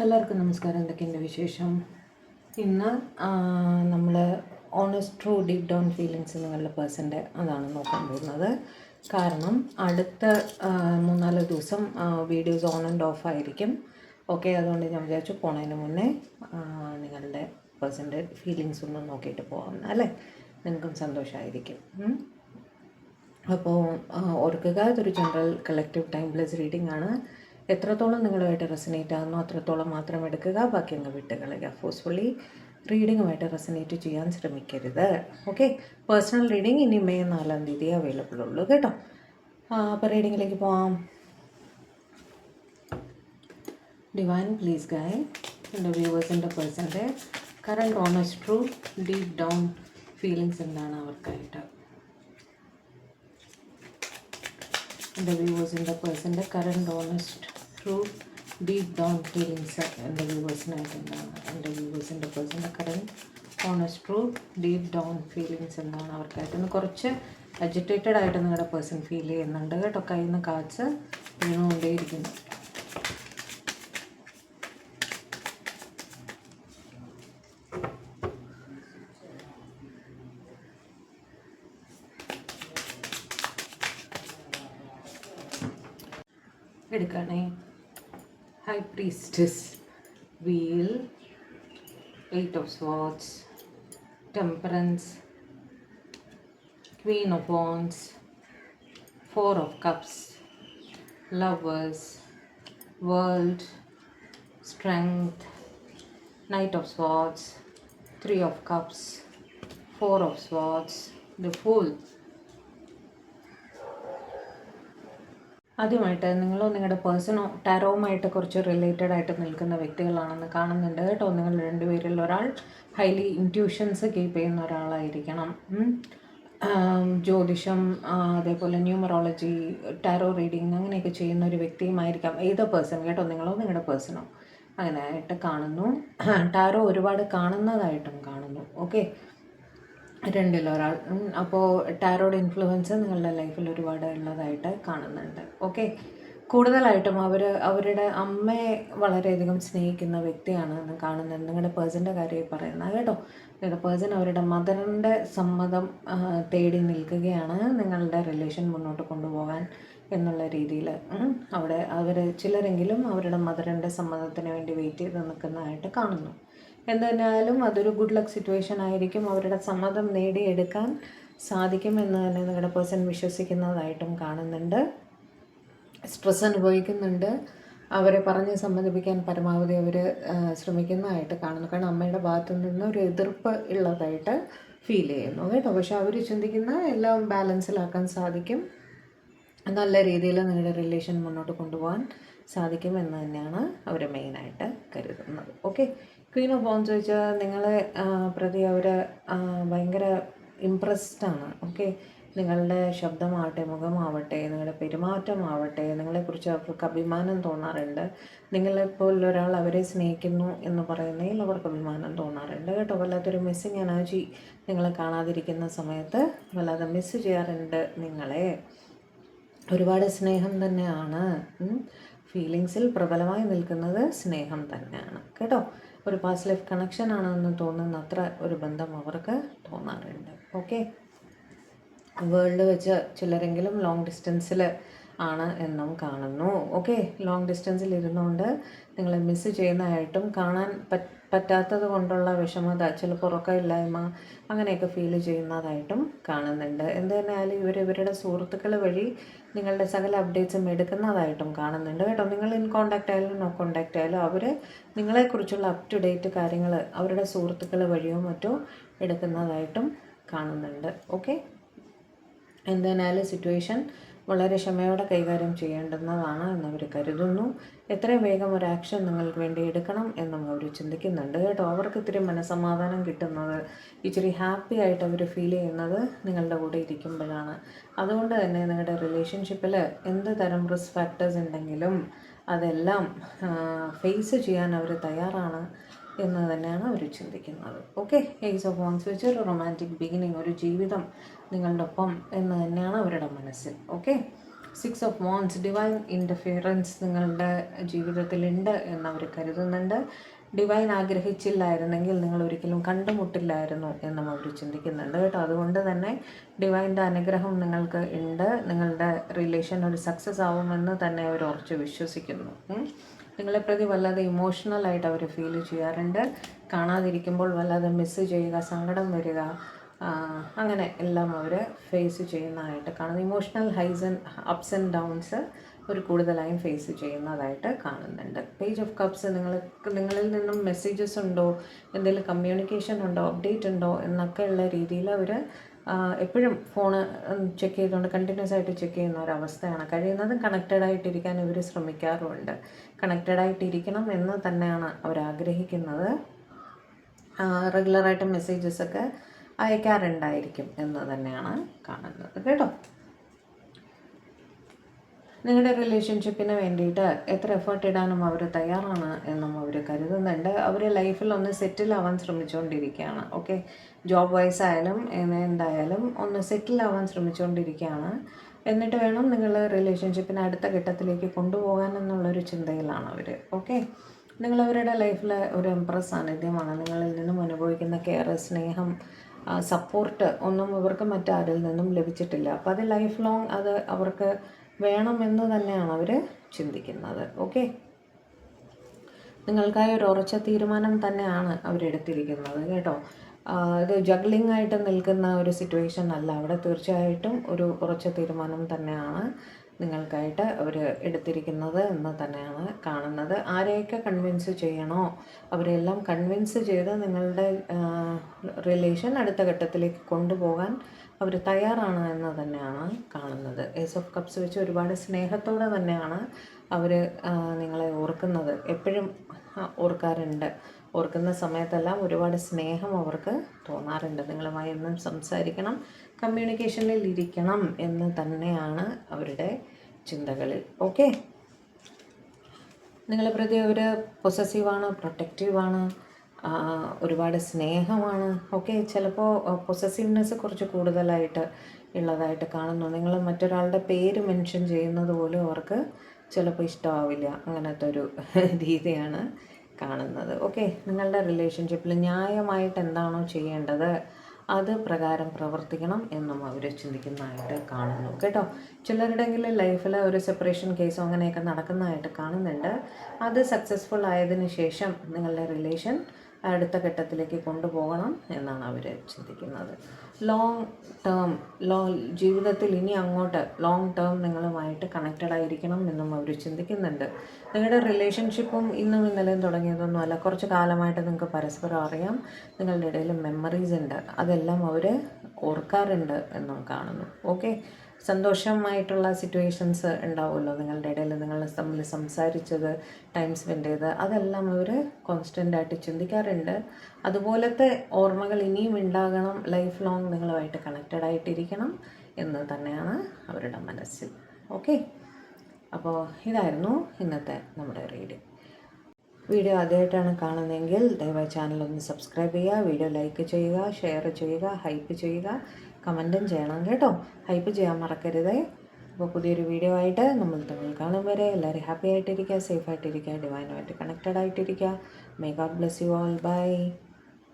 എല്ലാവർക്കും നമസ്കാരം. എന്തൊക്കെയുണ്ട് വിശേഷം? ഇന്ന് നമ്മൾ honest true deep down feelings നിങ്ങളുടെ പേഴ്സൻ്റെ അതാണ് നോക്കാൻ പോകുന്നത്. കാരണം അടുത്ത 3-4 ദിവസം വീഡിയോസ് ഓൺ ആൻഡ് ഓഫ് ആയിരിക്കും. ഓക്കെ, അതുകൊണ്ട് ഞാൻ വിചാരിച്ചു പോണതിന് മുന്നേ നിങ്ങളുടെ പേഴ്സൻ്റെ ഫീലിങ്സ് ഒന്ന് നോക്കിയിട്ട് പോകാം, അല്ലേ? നിങ്ങൾക്കും സന്തോഷമായിരിക്കും. അപ്പോൾ ഓർക്കുക, ഇതൊരു ജനറൽ കളക്റ്റീവ് ടൈംലെസ് റീഡിംഗ് ആണ്. എത്രത്തോളം നിങ്ങളുമായിട്ട് റെസനേറ്റ് ആകുന്നോ അത്രത്തോളം മാത്രം എടുക്കുക, ബാക്കി അങ്ങ് വിട്ടുകളയുക. ഫോഴ്സ്ഫുള്ളി റീഡിങ്ങുമായിട്ട് റെസനേറ്റ് ചെയ്യാൻ ശ്രമിക്കരുത്. ഓക്കെ, പേഴ്സണൽ റീഡിംഗ് ഇനി മെയ് 4-ാം തീയതി അവൈലബിൾ ഉള്ളൂ കേട്ടോ. അപ്പോൾ റീഡിങ്ങിലേക്ക് പോവാം. ഡിവൈൻ പ്ലീസ് ഗൈഡ് എൻ്റെ വ്യൂവേഴ്സിൻ്റെ പേഴ്സൻ്റെ current honest true deep down feelings എന്താണ് അവർക്കായിട്ട്. എൻ്റെ വ്യൂവേഴ്സിൻ്റെ പേഴ്സൻ്റെ current honest true deep down feelings എൻ്റെ വ്യൂവേഴ്സിനായിട്ട് എന്താണ്? എൻ്റെ വ്യൂവേഴ്സിൻ്റെ പേഴ്സൻ്റെ current honest true deep down feelings എന്താണ് അവർക്കായിട്ട്? ഇന്ന് കുറച്ച് അജിറ്റേറ്റഡ് ആയിട്ട് നിങ്ങളുടെ പേഴ്സൺ ഫീൽ ചെയ്യുന്നുണ്ട് കേട്ടോ. കയ്യിൽ നിന്ന് കാച്ച് വീണുകൊണ്ടേയിരിക്കുന്നു. എടുക്കണേ. High Priestess, Wheel, 8 of Swords, Temperance, Queen of Wands, 4 of Cups, Lovers, World, Strength, Knight of Swords, 3 of Cups, 4 of Swords, the Fool. ആദ്യമായിട്ട് നിങ്ങളോ നിങ്ങളുടെ പേഴ്സണോ ടാരോവുമായിട്ട് കുറച്ച് റിലേറ്റഡ് ആയിട്ട് നിൽക്കുന്ന വ്യക്തികളാണെന്ന് കാണുന്നുണ്ട് കേട്ടോ. നിങ്ങൾ രണ്ടുപേരിൽ ഒരാൾ ഹൈലി ഇൻറ്റ്യൂഷൻസ് കീപ്പ് ചെയ്യുന്ന ഒരാളായിരിക്കണം. ജ്യോതിഷം, അതേപോലെ ന്യൂമറോളജി, ടാരോ റീഡിങ് അങ്ങനെയൊക്കെ ചെയ്യുന്ന ഒരു വ്യക്തിയുമായിരിക്കാം ഏതോ പേഴ്സൺ കേട്ടോ. നിങ്ങളോ നിങ്ങളുടെ പേഴ്സണോ അങ്ങനെയായിട്ട് കാണുന്നു. ടാരോ ഒരുപാട് കാണുന്നതായിട്ടും കാണുന്നു. ഓക്കെ, രണ്ടിലൊരാൾ. അപ്പോൾ ടാരോയുടെ ഇൻഫ്ലുവൻസ് നിങ്ങളുടെ ലൈഫിൽ ഒരുപാട് ഉള്ളതായിട്ട് കാണുന്നുണ്ട്. ഓക്കെ, കൂടുതലായിട്ടും അവരുടെ അമ്മയെ വളരെയധികം സ്നേഹിക്കുന്ന വ്യക്തിയാണ് എന്ന് കാണുന്നുണ്ട്. നിങ്ങളുടെ പേഴ്സൻ്റെ കാര്യം പറയുന്നത് കേട്ടോ. നിങ്ങളുടെ പേഴ്സൺ അവരുടെ മദറിൻ്റെ സമ്മതം തേടി നിൽക്കുകയാണ് നിങ്ങളുടെ റിലേഷൻ മുന്നോട്ട് കൊണ്ടുപോകാൻ എന്നുള്ള രീതിയിൽ. അവർ ചിലരെങ്കിലും അവരുടെ മദറിൻ്റെ സമ്മതത്തിന് വേണ്ടി വെയിറ്റ് ചെയ്ത് നിൽക്കുന്നതായിട്ട് കാണുന്നു. എന്തുതന്നെയായാലും അതൊരു ഗുഡ് ലക്ക് സിറ്റുവേഷൻ ആയിരിക്കും. അവരുടെ സമ്മതം നേടിയെടുക്കാൻ സാധിക്കുമെന്ന് തന്നെ നിങ്ങളുടെ പേഴ്സൺ വിശ്വസിക്കുന്നതായിട്ടും കാണുന്നുണ്ട്. സ്ട്രെസ് അനുഭവിക്കുന്നുണ്ട്. അവരെ പറഞ്ഞ് സമ്മതിപ്പിക്കാൻ പരമാവധി അവർ ശ്രമിക്കുന്നതായിട്ട് കാണുന്നു. കാരണം അമ്മയുടെ ഭാഗത്തു നിന്ന് ഒരു എതിർപ്പ് ഉള്ളതായിട്ട് ഫീൽ ചെയ്യുന്നു കേട്ടോ. പക്ഷെ അവർ ചിന്തിക്കുന്ന എല്ലാം ബാലൻസിലാക്കാൻ സാധിക്കും, നല്ല രീതിയിൽ നിങ്ങളുടെ റിലേഷൻ മുന്നോട്ട് കൊണ്ടുപോകാൻ സാധിക്കുമെന്ന് തന്നെയാണ് അവർ മെയിനായിട്ട് കരുതുന്നത്. ഓക്കെ, ക്വീൻ ഓഫ് വോൺസ് വെച്ചാൽ നിങ്ങളെ പ്രതി അവർ ഭയങ്കര ഇംപ്രസ്ഡാണ്. ഓക്കെ, നിങ്ങളുടെ ശബ്ദമാവട്ടെ, മുഖമാവട്ടെ, നിങ്ങളുടെ പെരുമാറ്റമാവട്ടെ, നിങ്ങളെക്കുറിച്ച് അവർക്ക് അഭിമാനം തോന്നാറുണ്ട്. നിങ്ങളെപ്പോലെ ഒരാൾ അവരെ സ്നേഹിക്കുന്നു എന്ന് പറയുന്നതിൽ അവർക്ക് അഭിമാനം തോന്നാറുണ്ട് കേട്ടോ. വല്ലാത്തൊരു മിസ്സിങ് എനർജി നിങ്ങളെ കാണാതിരിക്കുന്ന സമയത്ത് വല്ലാതെ മിസ്സ് ചെയ്യാറുണ്ട് നിങ്ങളെ. ഒരുപാട് സ്നേഹം തന്നെയാണ്. ഫീലിങ്സിൽ പ്രബലമായി നിൽക്കുന്നത് സ്നേഹം തന്നെയാണ് കേട്ടോ. ഒരു പാസ്റ്റ് ലൈഫ് കണക്ഷൻ ആണെന്ന് തോന്നുന്ന അത്ര ഒരു ബന്ധം അവർക്ക് തോന്നാറുണ്ട്. ഓക്കെ, വേൾഡ് വെച്ച് ചിലരെങ്കിലും ലോങ് ഡിസ്റ്റൻസിൽ ആണ് എന്നും കാണുന്നു. ഓക്കെ, ലോങ് ഡിസ്റ്റൻസിൽ ഇരുന്നുകൊണ്ട് നിങ്ങളെ മിസ്സ് ചെയ്യുന്നതായിട്ടും കാണാൻ പറ്റാത്തത് കൊണ്ടുള്ള വിഷമത, ചിലപ്പോൾ ഉറക്കമില്ലായ്മ അങ്ങനെയൊക്കെ ഫീൽ ചെയ്യുന്നതായിട്ടും കാണുന്നുണ്ട്. എന്ത് തന്നെയായാലും ഇവരുടെ സുഹൃത്തുക്കൾ വഴി നിങ്ങളുടെ സകല അപ്ഡേറ്റ്സും എടുക്കുന്നതായിട്ടും കാണുന്നുണ്ട് കേട്ടോ. നിങ്ങൾ ഇൻ കോണ്ടാക്റ്റ് ആയാലും നോ കോണ്ടാക്റ്റ് ആയാലും അവർ നിങ്ങളെക്കുറിച്ചുള്ള അപ് ടു ഡേറ്റ് കാര്യങ്ങൾ അവരുടെ സുഹൃത്തുക്കൾ വഴിയോ മറ്റോ എടുക്കുന്നതായിട്ടും കാണുന്നുണ്ട്. ഓക്കെ, എന്തിനാലും സിറ്റുവേഷൻ വളരെ ക്ഷമയോടെ കൈകാര്യം ചെയ്യേണ്ടുന്നതാണ് എന്നവർ കരുതുന്നു. എത്രയും വേഗം ഒരു ആക്ഷൻ നിങ്ങൾക്ക് വേണ്ടി എടുക്കണം എന്നും അവർ ചിന്തിക്കുന്നുണ്ട് കേട്ടോ. അവർക്ക് ഇത്തിരി മനസ്സമാധാനം കിട്ടുന്നത്, ഇച്ചിരി ഹാപ്പി ആയിട്ട് അവർ ഫീൽ ചെയ്യുന്നത് നിങ്ങളുടെ കൂടെ ഇരിക്കുമ്പോഴാണ്. അതുകൊണ്ട് തന്നെ നിങ്ങളുടെ റിലേഷൻഷിപ്പിൽ എന്ത് തരം റിസ്ക് ഫാക്ടേഴ്സ് ഉണ്ടെങ്കിലും അതെല്ലാം ഫേസ് ചെയ്യാൻ അവർ തയ്യാറാണ് എന്ന് തന്നെയാണ് അവർ ചിന്തിക്കുന്നത്. ഓക്കെ, ഏസ് ഓഫ് വോൺസ് വെച്ച് ഒരു റൊമാൻറ്റിക് ബിഗിനിങ്, ഒരു ജീവിതം നിങ്ങളുടെ ഒപ്പം എന്ന് തന്നെയാണ് അവരുടെ മനസ്സിൽ. Okay, 6 of wands, divine interference നിങ്ങളുടെ ജീവിതത്തിലുണ്ട് എന്നവർ കരുതുന്നുണ്ട്. ഡിവൈൻ ആഗ്രഹിച്ചില്ലായിരുന്നെങ്കിൽ നിങ്ങൾ ഒരിക്കലും കണ്ടുമുട്ടില്ലായിരുന്നു എന്നും അവർ ചിന്തിക്കുന്നുണ്ട് കേട്ടോ. അതുകൊണ്ട് തന്നെ ഡിവൈൻ്റെ അനുഗ്രഹം നിങ്ങൾക്ക് ഉണ്ട്. നിങ്ങളുടെ റിലേഷൻ ഒരു സക്സസ് ആവുമെന്ന് തന്നെ അവർ ഉറച്ച് വിശ്വസിക്കുന്നു. നിങ്ങളെ പ്രതി വല്ലാതെ ഇമോഷണലായിട്ട് അവർ ഫീൽ ചെയ്യാറുണ്ട്. കാണാതിരിക്കുമ്പോൾ വല്ലാതെ മിസ്സ് ചെയ്യുക, സങ്കടം വരിക, അങ്ങനെ എല്ലാം അവർ ഫേസ് ചെയ്യുന്നതായിട്ട് കാണുന്നു. ഇമോഷണൽ അപ്സ് ആൻഡ് ഡൗൺസ് ഒരു കൂടുതലായും ഫേസ് ചെയ്യുന്നതായിട്ട് കാണുന്നുണ്ട്. പേജ് ഓഫ് കപ്സ്, നിങ്ങളിൽ നിന്നും മെസ്സേജസ് ഉണ്ടോ, എന്തെങ്കിലും കമ്മ്യൂണിക്കേഷൻ ഉണ്ടോ, അപ്ഡേറ്റ് ഉണ്ടോ എന്നൊക്കെ ഉള്ള രീതിയിൽ അവർ എപ്പോഴും ഫോണ് ചെക്ക് ചെയ്തുകൊണ്ട് കണ്ടിന്യൂസ് ആയിട്ട് ചെക്ക് ചെയ്യുന്ന ഒരവസ്ഥയാണ്. കഴിയുന്നതും കണക്റ്റഡ് ആയിട്ടിരിക്കാൻ ഇവർ ശ്രമിക്കാറുമുണ്ട്. കണക്റ്റഡ് ആയിട്ടിരിക്കണം എന്ന് തന്നെയാണ് അവർ ആഗ്രഹിക്കുന്നത്. റെഗുലറായിട്ട് മെസ്സേജസൊക്കെ അയക്കാറുണ്ടായിരിക്കും എന്ന് തന്നെയാണ് കാണുന്നത് കേട്ടോ. നിങ്ങളുടെ റിലേഷൻഷിപ്പിന് വേണ്ടിയിട്ട് എത്ര എഫേർട്ട് ഇടാനും അവർ തയ്യാറാണ് എന്നും അവർ കരുതുന്നുണ്ട്. അവർ ലൈഫിൽ ഒന്ന് സെറ്റിൽ ആവാൻ ശ്രമിച്ചുകൊണ്ടിരിക്കുകയാണ്. ഓക്കെ, ജോബ് വൈസ് ആയാലും എന്തായാലും ഒന്ന് സെറ്റിൽ ആവാൻ ശ്രമിച്ചുകൊണ്ടിരിക്കുകയാണ്. എന്നിട്ട് വേണം നിങ്ങൾ റിലേഷൻഷിപ്പിനെ അടുത്ത ഘട്ടത്തിലേക്ക് കൊണ്ടുപോകാൻ എന്നുള്ളൊരു ചിന്തയിലാണ് അവർ. ഓക്കെ, നിങ്ങളവരുടെ ലൈഫിലെ ഒരു എംപ്രസ് സാന്നിധ്യമാണ്. നിങ്ങളിൽ നിന്നും അനുഭവിക്കുന്ന കെയർ, സ്നേഹം, സപ്പോർട്ട് ഒന്നും ഇവർക്ക് മറ്റാരിൽ നിന്നും ലഭിച്ചിട്ടില്ല. അപ്പോൾ അത് ലൈഫ് ലോങ് അത് അവർക്ക് വേണമെന്ന് തന്നെയാണ് അവർ ചിന്തിക്കുന്നത്. ഓക്കെ, നിങ്ങൾക്കായി ഒരു ഉറച്ച തീരുമാനം തന്നെയാണ് അവരെടുത്തിരിക്കുന്നത് കേട്ടോ. ഇത് ജഗ്ലിംഗ് ആയിട്ട് നിൽക്കുന്ന ഒരു സിറ്റുവേഷൻ അല്ല. അവിടെ തീർച്ചയായിട്ടും ഒരു ഉറച്ച തീരുമാനം തന്നെയാണ് നിങ്ങൾക്കായിട്ട് അവർ എടുത്തിരിക്കുന്നത് എന്ന് തന്നെയാണ് കാണുന്നത്. ആരെയൊക്കെ കൺവിൻസ് ചെയ്യണോ അവരെല്ലാം കൺവിൻസ് ചെയ്ത് നിങ്ങളുടെ റിലേഷൻ അടുത്ത ഘട്ടത്തിലേക്ക് കൊണ്ടുപോകാൻ അവർ തയ്യാറാണ് എന്ന് തന്നെയാണ് കാണുന്നത്. ഏസ് ഓഫ് കപ്സ് വെച്ച് ഒരുപാട് സ്നേഹത്തോടെ തന്നെയാണ് അവർ നിങ്ങളെ ഓർക്കുന്നത്. എപ്പോഴും ഓർക്കാറുണ്ട്. ഓർക്കുന്ന സമയത്തെല്ലാം ഒരുപാട് സ്നേഹം അവർക്ക് തോന്നാറുണ്ട്. നിങ്ങളുമായി എന്നും സംസാരിക്കണം, കമ്മ്യൂണിക്കേഷനിൽ ഇരിക്കണം എന്ന് തന്നെയാണ് അവരുടെ ചിന്തകളിൽ. ഓക്കെ, നിങ്ങളെ പ്രതി അവർ പൊസസീവാണ്, പ്രൊട്ടക്റ്റീവാണ്, ഒരുപാട് സ്നേഹമാണ്. ഓക്കെ, ചിലപ്പോൾ പൊസസീവ്നെസ് കുറച്ച് കൂടുതലായിട്ട് ഉള്ളതായിട്ട് കാണുന്നു. നിങ്ങൾ മറ്റൊരാളുടെ പേര് മെൻഷൻ ചെയ്യുന്നത് പോലും അവർക്ക് ചിലപ്പോൾ ഇഷ്ടമാവില്ല. അങ്ങനത്തെ ഒരു രീതിയാണ് കാണുന്നത്. ഓക്കെ, നിങ്ങളുടെ റിലേഷൻഷിപ്പിൽ ന്യായമായിട്ട് എന്താണോ ചെയ്യേണ്ടത് അത് പ്രകാരം പ്രവർത്തിക്കണം എന്നും അവർ ചിന്തിക്കുന്നതായിട്ട് കാണുന്നു കേട്ടോ. ചിലരുടെങ്കിലും ലൈഫിൽ ഒരു സെപ്പറേഷൻ കേസോ അങ്ങനെയൊക്കെ നടക്കുന്നതായിട്ട് കാണുന്നുണ്ട്. അത് സക്സസ്ഫുൾ ആയതിനു ശേഷം നിങ്ങളുടെ റിലേഷൻ അടുത്ത ഘട്ടത്തിലേക്ക് കൊണ്ടുപോകണം എന്നാണ് അവർ ചിന്തിക്കുന്നത്. ലോങ് ടേം ജീവിതത്തിൽ ഇനി അങ്ങോട്ട് ലോങ് ടേം നിങ്ങളുമായിട്ട് കണക്റ്റഡ് ആയിരിക്കണം എന്നും അവർ ചിന്തിക്കുന്നുണ്ട്. നിങ്ങളുടെ റിലേഷൻഷിപ്പും ഇന്നും ഇന്നലെയും തുടങ്ങിയതൊന്നും അല്ല. കുറച്ച് കാലമായിട്ട് നിങ്ങൾക്ക് പരസ്പരം അറിയാം. നിങ്ങളുടെ ഇടയിൽ മെമ്മറീസ് ഉണ്ട്. അതെല്ലാം അവർ ഓർക്കാറുണ്ട് എന്നും കാണുന്നു. ഓക്കെ, സന്തോഷമായിട്ടുള്ള സിറ്റുവേഷൻസ് ഉണ്ടാവുമല്ലോ നിങ്ങളുടെ ഇടയിൽ, നിങ്ങൾ തമ്മിൽ സംസാരിച്ചത്, ടൈം സ്പെൻഡ് ചെയ്ത്, അതെല്ലാം അവർ കോൺസ്റ്റൻ്റായിട്ട് ചിന്തിക്കാറുണ്ട്. അതുപോലത്തെ ഓർമ്മകൾ ഇനിയും ഉണ്ടാകണം. ലൈഫ് ലോങ് നിങ്ങളുമായിട്ട് കണക്റ്റഡ് ആയിട്ടിരിക്കണം എന്ന് തന്നെയാണ് അവരുടെ മനസ്സിൽ. ഓക്കെ, അപ്പോൾ ഇതായിരുന്നു ഇന്നത്തെ നമ്മുടെ വീഡിയോ ആദ്യമായിട്ടാണ് കാണുന്നതെങ്കിൽ ദയവായി ചാനലൊന്ന് സബ്സ്ക്രൈബ് ചെയ്യുക, വീഡിയോ ലൈക്ക് ചെയ്യുക, ഷെയർ ചെയ്യുക, ഹൈപ്പ് ചെയ്യുക, കമൻറ്റും ചെയ്യണം കേട്ടോ. ഹൈപ്പ് ചെയ്യാൻ മറക്കരുതേ. അപ്പോൾ പുതിയൊരു വീഡിയോ ആയിട്ട് നമ്മൾ തമ്മിൽ കാണും വരെ എല്ലാവരും ഹാപ്പി ആയിട്ടിരിക്കുക, സേഫ് ആയിട്ടിരിക്കുക, ഡിവൈനുമായിട്ട് കണക്റ്റഡ് ആയിട്ടിരിക്കുക. May God bless you all. By.